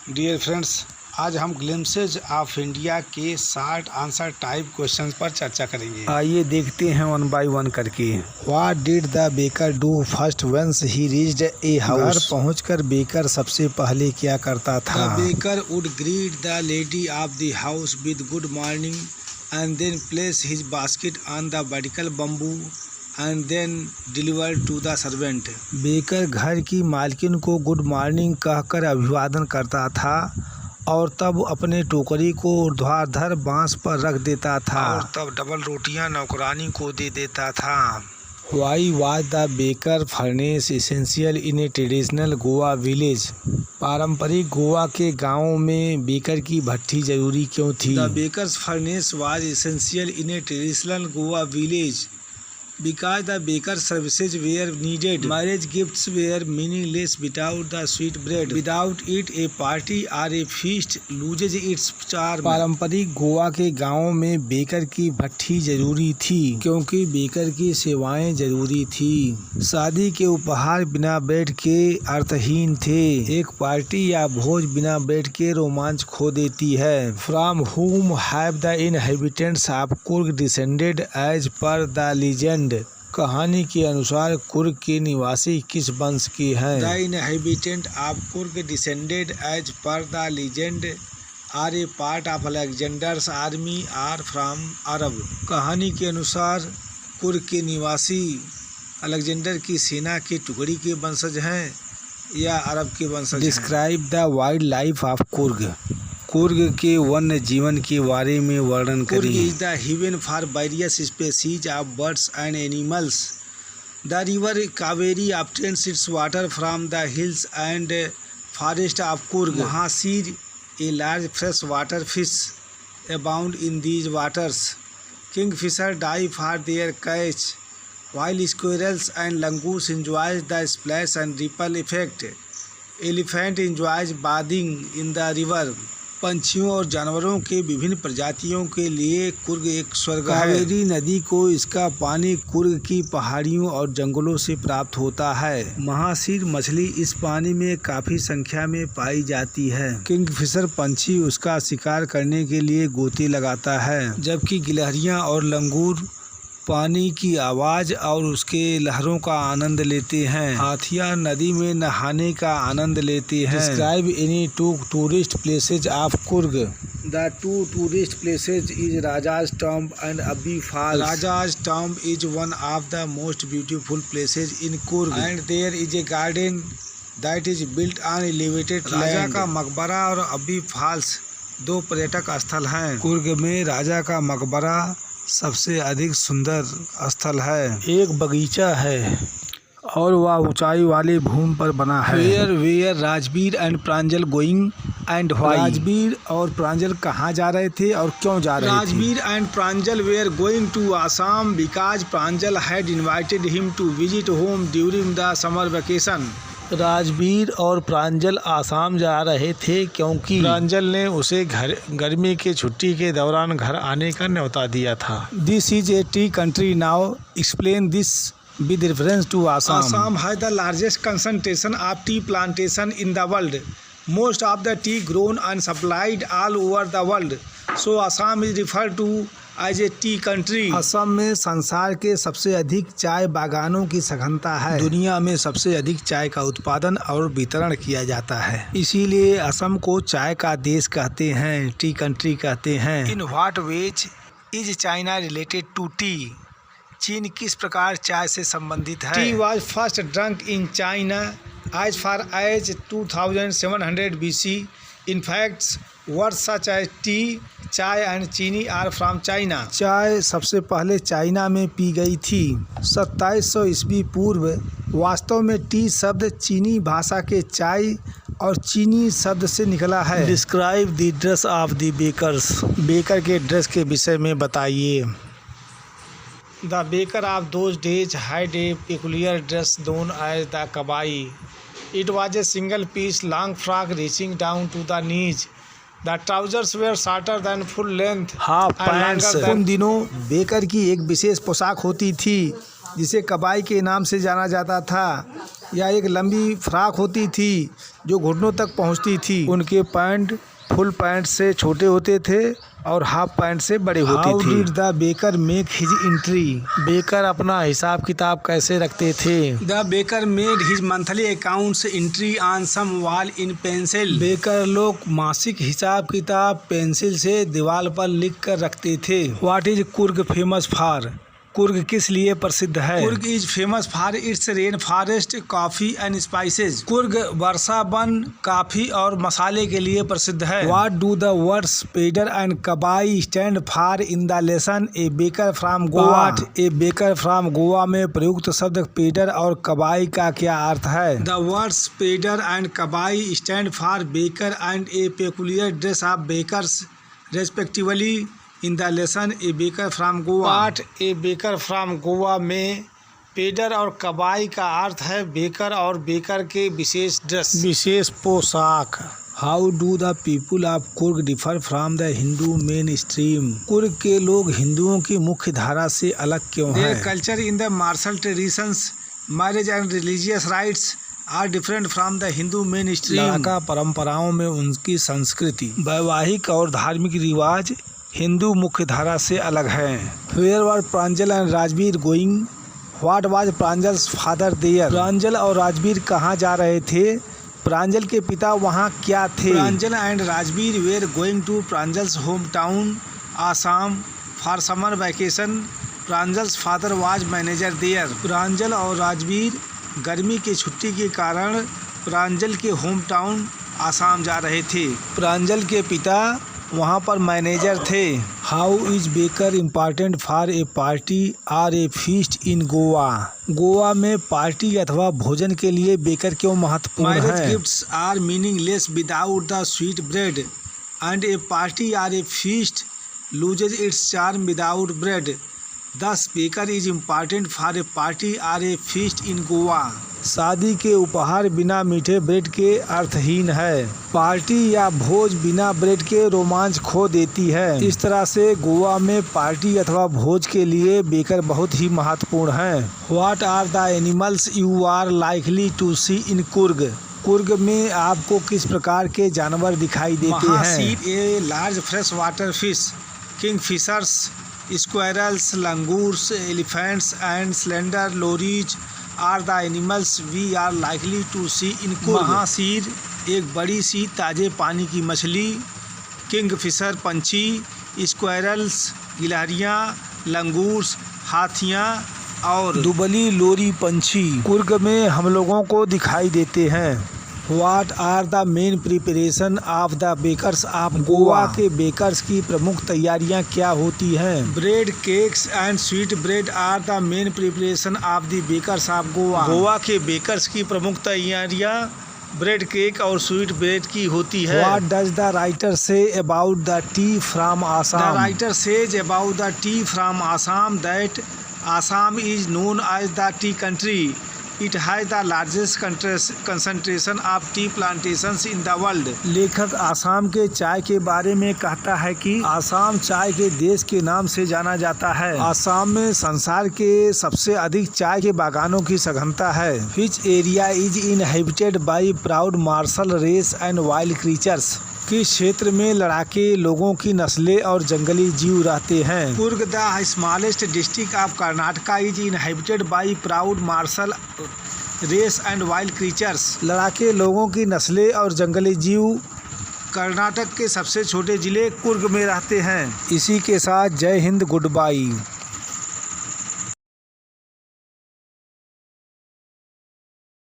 Dear friends, आज हम glimpses of India के 60 आंसर टाइप क्वेश्चंस पर चर्चा करेंगे। आइए देखते हैं वन बाय वन करके। What did the baker do first once he reached a house? घर पहुंचकर बेकर सबसे पहले क्या करता था? The baker would greet the lady of the house with good morning and then place his basket on the vertical bamboo and then deliver to the servant. Baker घर की मालकिन को गुड मॉर्निंग कहकर अभिवादन करता था और तब अपने टोकरी को ऊर्ध्वाधर बांस पर रख देता था और तब डबल रोटियां नौकरानी को दे देता था। Why was the baker furnace essential in a traditional Goa village? पारंपरिक गोवा के गांवों में बेकर की भट्ठी जरूरी क्यों थी? The baker's furnace was essential in a traditional Goa village because the baker's services were needed. Marriage gifts were meaningless without the sweet bread. Without it, a party or a feast loses its charm. पारंपरिक गोवा के गांवों में baker की भट्ठी जरूरी थी क्योंकि baker की सेवाएं जरूरी थी। शादी के उपहार बिना ब्रेड के अर्थहीन थे। एक पार्टी या भोज बिना ब्रेड के रोमांच खो देती है। From whom have the inhabitants of Kurg descended as per the legend? कहानी के अनुसार कुर्ग के निवासी किस वंश के हैं? The inhabitants of Kurg descended as per the legend are a part of Alexander's army or from Arab. कहानी के अनुसार कुर्ग के निवासी अलेक्जेंडर की सेना के टुकड़ी के वंशज हैं या अरब के वंशज हैं। Describe the wild life of Coorg? Coorg के वन्य जीवन के बारे में वर्णन करें। Coorg is the haven for various species of birds and animals. The river Kaveri obtains its water from the hills and forest of Coorg. Mahseer a large fresh water fish abound in these waters. Kingfisher dive for their catch while squirrels and langurs enjoys the splash and ripple effect. Elephant enjoys bathing in the river. पंछियों और जानवरों के विभिन्न प्रजातियों के लिए कुर्ग एक स्वर्ग है। कावेरी नदी को इसका पानी कुर्ग की पहाड़ियों और जंगलों से प्राप्त होता है। महासीर मछली इस पानी में काफी संख्या में पाई जाती है। किंगफिशर पंछी उसका शिकार करने के लिए गोती लगाता है, जबकि गिलहरियां और लंगूर पानी की आवाज और उसके लहरों का आनंद लेते हैं। हाथियां नदी में नहाने का आनंद लेते हैं। Describe any two tourist places of Coorg? The two tourist places is Raja's Tomb and Abbi Falls. Raja's Tomb is one of the most beautiful places in Kurg, and there is a garden that is built on elevated land. राजा का मकबरा और अब्बी false दो पर्यटक स्थल हैं। कुर्ग में राजा का मकबरा सबसे अधिक सुंदर स्थल है। एक बगीचा है और वह ऊंचाई वाली भूमि पर बना है। Where Rajveer and Pranjal going and why? Rajveer और प्रांजल कहाँ जा रहे थे और क्यों जा रहे थे? Rajveer and Pranjal were going to Assam because Pranjal had invited him to visit home during the summer vacation. Rajveer और प्रांजल आसाम जा रहे थे क्योंकि प्रांजल ने उसे गर्मी के छुट्टी के दौरान घर आने का न्योता दिया था। This is A T country. Now explain this with reference to Assam. Assam has the largest concentration of tea plantation in the world. Most of the tea grown and supplied all over the world. So Assam is referred to as a tea country. Assam में संसार के सबसे अधिक चाय बागानों की सघनता है। दुनिया में सबसे अधिक चाय का उत्पादन और वितरण किया जाता है, इसीलिए असम को चाय का देश कहते हैं, टी कंट्री कहते हैं। In what ways is China related to tea? चीन किस प्रकार चाय से संबंधित है? Tea was first drunk in China as far as 2700 BC. In fact, words such as tea, चाय and चीनी are from China. चाय सबसे पहले चाइना में पी गई थी 2700 ईस्वी पूर्व। वास्तव में टी शब्द चीनी भाषा के चाय और चीनी शब्द से निकला है। Describe the dress of the bakers? Baker के ड्रेस के विषय में बताइए। The baker of those days had a peculiar dress known as the kabai. It was a single piece long frock reaching down to the knees. The trousers were shorter than full length. Half pants. उन दिनों baker की एक विशेष पोशाक होती थी जिसे कबाई के नाम से जाना जाता था। यह एक लंबी फ्रॉक होती थी जो घुटनों तक पहुंचती थी। उनके पैंट फुल पैंट से छोटे होते थे और हाफ पैंट से बड़े होते थे। How did the baker make his entry? Baker अपना हिसाब किताब कैसे रखते थे? The baker made his monthly accounts entry on some wall in pencil. Baker लोग मासिक हिसाब किताब पेंसिल से दीवार पर लिख कर रखते थे। What is Coorg famous for? Coorg किस लिए प्रसिद्ध है? Coorg is famous for its rain forest, coffee and spices. Coorg वर्षा वन, कॉफी और मसाले के लिए प्रसिद्ध है। What do the words pader and kabai stand for in the lesson a baker from Goa? A baker from Goa में प्रयुक्त शब्द पेडर और कबाई का क्या अर्थ है? The words pader and kabai stand for baker and a peculiar dress of bakers respectively in the lesson a baker from Goa. पाठ a baker from Goa में पेडर और कबाई का अर्थ है बेकर और बेकर के विशेष ड्रेस, विशेष पोशाक। How do the people of Coorg differ from the Hindu main stream? Coorg के लोग हिंदुओं की मुख्य धारा से अलग क्यों हैं? Their culture in the martial traditions, marriage and religious rites are different from the Hindu main stream. लड़का परंपराओं में उनकी संस्कृति, वैवाहिक और धार्मिक रिवाज हिंदू मुख्य धारा से अलग है। Where were Pranjal and Rajveer going? What was Pranjal's father there? Pranjal और राजवीर कहाँ जा रहे थे? प्रांजल के पिता वहाँ क्या थे? Pranjal and Rajveer were going to Pranjal's home town Assam for summer vacation. Pranjal's father was manager there. Pranjal और राजवीर गर्मी की छुट्टी के कारण प्रांजल के होम टाउन आसाम जा रहे थे। प्रांजल के पिता वहाँ पर मैनेजर थे। How is baker important for a party or a feast in Goa? Goa में पार्टी अथवा भोजन के लिए बेकर क्यों महत्वपूर्ण है? Marriage gifts are meaningless without the sweet bread and a party or a feast loses its charm without bread. Thus baker is important for a party or a feast in Goa. शादी के उपहार बिना मीठे bread के अर्थहीन है। Party या भोज बिना ब्रेड के रोमांच खो देती है। इस तरह से गोवा में पार्टी अथवा भोज के लिए बेकर बहुत ही महत्वपूर्ण है। What are the animals you are likely to see in Coorg? Coorg में आपको किस प्रकार के जानवर दिखाई देते हैं? Mahseer a large fresh water fish, king fishers, squirrels, langurs, elephants and slender lories are the animals we are likely to see in Coorg. Mahseer एक बड़ी सी ताजे पानी की मछली, किंग फिशर पंछी, स्क्वायरल्स गिलहरियाँ, लंगूर्स हाथियाँ और दुबली लोरी पंछी कुर्ग में हम लोगों को दिखाई देते हैं। What are the main preparation of the bakers of Goa? के बेकर्स की प्रमुख तैयारियां क्या होती हैं? Bread, cakes and sweet bread are the main preparation of the bakers of Goa. Goa के बेकर्स की प्रमुख तैयारियां ब्रेड, केक और स्वीट ब्रेड की होती है। What does the writer say about the tea from Assam? The writer says about the tea from Assam that Assam is known as the tea country. It has the largest concentration of tea plantations in the world. लेखक आसाम के चाय के बारे में कहता है कि आसाम चाय के देश के नाम से जाना जाता है। आसाम में संसार के सबसे अधिक चाय के बागानों की सघनता है। Which area is inhabited by proud martial race and wild creatures? किस क्षेत्र में लड़ाके लोगों की नस्लें और जंगली जीव रहते हैं? Coorg the smallest district of Karnataka is inhabited by proud martial race and wild creatures. लड़ाके लोगों की नस्लें और जंगली जीव कर्नाटक के सबसे छोटे जिले कुर्ग में रहते हैं। इसी के साथ जय हिंद, गुड बाय।